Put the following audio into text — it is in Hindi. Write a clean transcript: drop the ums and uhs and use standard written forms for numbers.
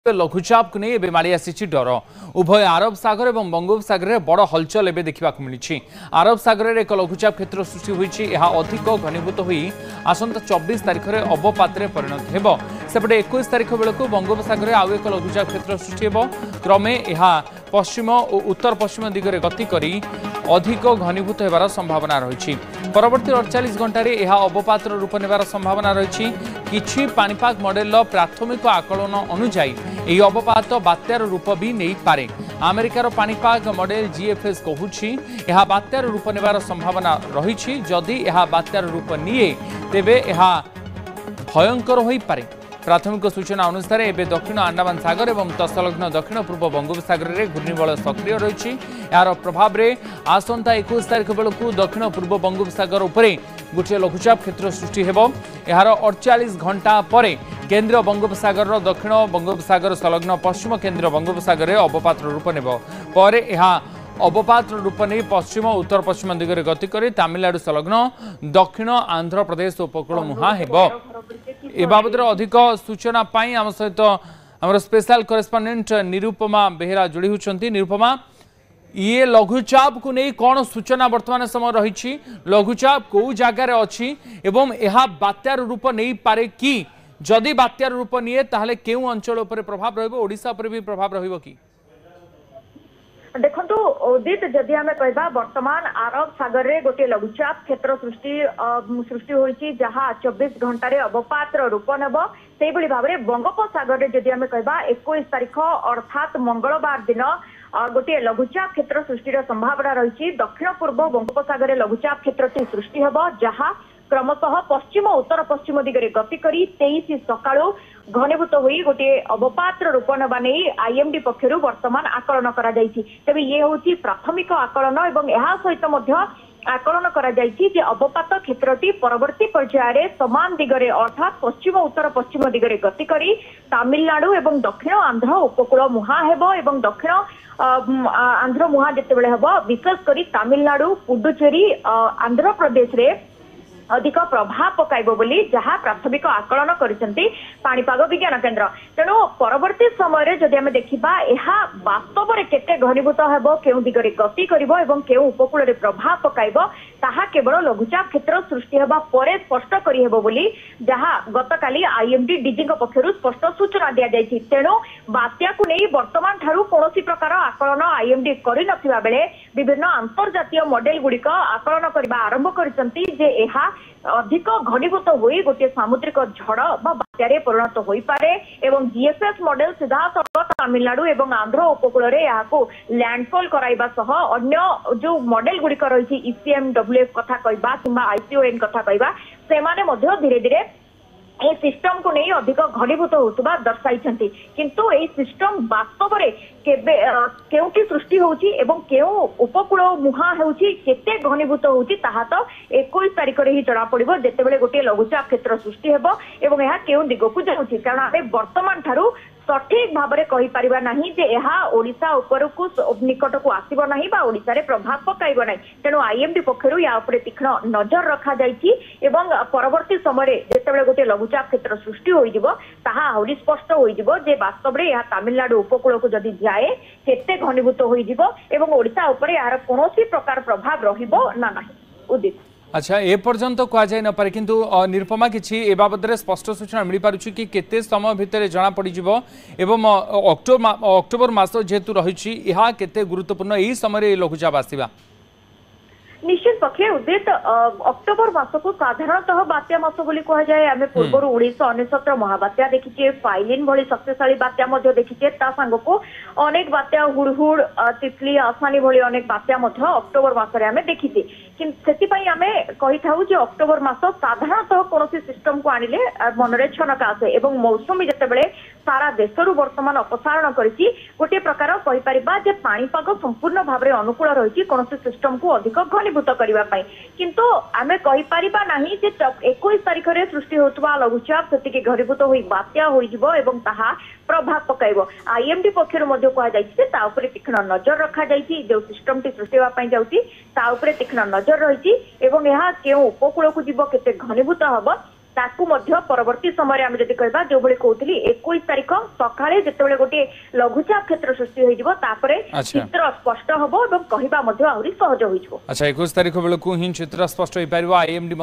लघुचाप को नहीं एवं माड़ी आसी डर उभय अरब सागर और बंगोपसागर में बड़ हलचल एवं देखा मिली। अरब सागर में एक लघुचाप क्षेत्र सृष्टि होती अधिक घनीभूत हो आसंता 24 तारीख में अवपात परिणत हो। सेपटे 21 तारीख बेलू बंगोपसागर में आउ एक लघुचाप क्षेत्र सृष्टि हो। क्रमे यह पश्चिम और उत्तर पश्चिम दिगरे गति करी अधिक घनीभूत होबार संभावना रही। परवर्ती 48 घंटे यह अवपात रूप नेबार संभावना रही। किछि पानीपाग मॉडेल प्राथमिक आकलन अनुजाई यह अवपात बात्यार रूप भी नहीं पारे। अमेरिकार पानीपाग मॉडेल जीएफएस कहूछि यह बात्यार रूप नेबार संभावना रही। जदि यह बात्यार रूप निए तेबे यह भयंकर हो पारे। प्राथमिक सूचना अनुसार एवं दक्षिण अंडमान सागर और तत्संलग्न दक्षिण पूर्व बंगोपसागर में घूर्णिबल सक्रिय रही। यार प्रभाव में आसंता 21 तारीख बेलू दक्षिण पूर्व बंगोपसागर उपरे गोटे लघुचाप क्षेत्र सृष्टि हो। यार 48 घंटा पर केन्द्र बंगोपसागर दक्षिण बंगोपसागर संलग्न पश्चिम केन्द्र बंगोपसागर में अवपात रूप नेब। पर यह अवपात रूप नहीं पश्चिम उत्तर पश्चिम दिगरे गति कर तमिलनाडु संलग्न दक्षिण आंध्र प्रदेश उपकूल मुहां हेब। ए बाबद अधिक सूचना आम सहित आम स्पेशल करेस्पोंडेंट निरुपमा बेहेरा जोड़ी होती। निरुपमा, ये लघुचाप को नहीं कौन सूचना वर्तमान समय रही? लघुचाप कौ जगार अच्छी एवं यह बात्यार रूप नहीं पारे कि जदि बात्यार रूप निए ताहले केउ अंचल उपर प्रभाव रहिबो? ओडिशा उपर भी प्रभाव रहिबो कि? देखो उदित जदि आम कह बर्तमान अरब सागर में गोटे लघुचाप क्षेत्र सृष्टि होती जहाँ 24 घंटे अवपात रूप नेब। से भाव में बंगोपसागर में जदि आम कह 21 तारीख अर्थात मंगलवार दिन गोटे लघुचाप क्षेत्र सृष्टिर संभावना रही। दक्षिण पूर्व बंगोपसागर लघुचाप क्षेत्र सृष्टि हम जहाँ क्रमशः पश्चिम उत्तर पश्चिम दिगरे गति करी 23 सकाळु घनीभूत हो गोटे अवपात रूप नवा नहीं आईएमडी पक्षर वर्तमान आकलन करा जायछि। तबे ये होछि प्राथमिक आकलन एवं यह सहित मध्य आकलन करा जायछि जे अवपात क्षेत्रटी परवर्ती पर्यायर समान दिगरे अर्थात पश्चिम उत्तर पश्चिम दिगरे गति करी तमिलनाडु एवं दक्षिण आंध्र उपकूल मुहां हेबो एवं दक्षिण आंध्र मुहां जेतेबेले हेबो विशेषकर तमिलनाडु पुडुचेरी आंध्र प्रदेश रे अधिक प्रभाव पकाइबो बोली जहाँ प्राथमिक आकलन करिसेंती पानीपाग विज्ञान केन्द्र। तेणु परवर्ती समय जदि आमे देखिबा एहा वास्तव में केते घनीभूत हेबो केउ दिगरे गति करिवो एवं केउ उपकूल रे प्रभाव पकाइबो ताहा केवल लघुचाप क्षेत्र सृष्टि हेबा परे स्पष्ट करि हेबो बोली जहाँ गतकाली आईएमडी डीजी पक्षरु स्पष्ट सूचना दिया जायछि। तेणु बात्या को नहीं वर्तमान ठारू कोनोसी प्रकार आकलन आईएमडी करि नथिबा बेले विभिन्न अंतर्जातीय मॉडल गुड़िक आकलन करबा आरंभ करिसेंती जे एहा अधिक घनीभूत हो गोटे सामुद्रिक झड़ बात्यारे परिणत हो पारे एवं जीएफएस मॉडल सीधा तमिलनाडु एवं आंध्र उपकूल लैंडफॉल कराइबा सह अन्य जो मॉडल गुड़िक रही ईसीएमडब्ल्यूएफ कथा कहबा किंबा आईसीओएन कथा कहबा सेमाने मध्य धीरे धीरे ए सिस्टम को नहीं अधिक घनीभूत होता दर्शाई। किंतु ए सिस्टम वास्तव में केउटी सृष्टि होची एवं केउ उपकूल मुहां होची केते घनीभूत होची ताहा तो 21 तारीख रे ही जणा पड़िबो जेतेबेले गोटे लघुचाप क्षेत्र सृष्टि हेबो एवं यह केउ दिगकु जाउची। कारण आमे वर्तमान ठारू सठिक भाव में कहि परिबा नाही जे एहा ओडिशा उपरकु निकट को आसीबो नाही बा ओडिशा रे प्रभाव पकाइबो नाही। तेणु आईएमडी पक्षरु या उपरे तीक्ष्ण नजर रखा जायछि एवं परवर्ती समय जेतेबेले गोटे लघुचाप क्षेत्र सृष्टि होइजिबो ताहा आहुरी स्पष्ट होइजिबो जे वास्तव में यह तमिलनाडु उपकूल को जदि जाए केते घनीभूत होइजिबो एवं ओडिशा उपरे यार कोनोसी प्रकार प्रभाव रहिबो ना नाही। उदित अच्छा ए पर्यंत कह जाई न पारे किंतु निरुपमा किछि ए बाबद रे स्पष्ट सूचना मिली पारुछि कि केते समय भितर जना पड़ी जिवो एवं अक्टोबर मास जेतु रहिछि यहा केते गुरुत्वपूर्ण एही समय लघुचाप आसीबा? निश्चित पक्षे उदित अक्टोबर मास को साधारणतः बात्या मास बोली कह जाए। आम पूर्व 1969 महाबात्या देखीचे फाइलिन भली शक्तिशाली बात्या मध्य देखीचे ता संग को अनेक बात्या हुड़हुड़ तितली आसानी भली अनेक बात्या मध्य अक्टोबर मासरे आमे देखीचे। सेति पई आमे कहि थाउ जे अक्टोबर मास साधारणतः कोनोसी सिस्टम को आनिले मनरे छनका आसे एवं मौसमी जेतेबेले सारा देशरु वर्तमान अपसारण करिछि गोटे प्रकार कहि परिबा जे पानीपाग संपूर्ण भाव में अनुकूल रहिछि कोनोसी सिस्टम को अधिक घनीभूत करबा पई। किंतु आमे कहि परिबा नाही जे 21 तारीख रे सृष्टि होतबा लघुचाप सेतिके घनीभूत होई बात्या होई जिवो एवं ताहा प्रभाव पकाइबो। आईएमडी पक्षर मध्य कह जायछि जे ता उपरे तीक्ष्ण नजर रखा जायछि जो सिस्टम टी सृष्टि होबा पई जाउछि ता उपरे तीक्ष्ण नजर रहिछि एवं यहा केउ उपकूल को जिवो केते घनीभूत हबो ताकू मध्य परवर्ती समय आम जदि कहबा जो भली कहउतली 21 तारिख सकाळे जेतेबेले गोटे लघुचाप क्षेत्र सृष्टि होई जिवो तापरे चित्र स्पष्ट हबो एवं कहिबा मध्य आहुरी सहज होई जिवो। अच्छा 21 तारिख बेलकू ही चित्र स्पष्ट होई पारिबो आईएमडी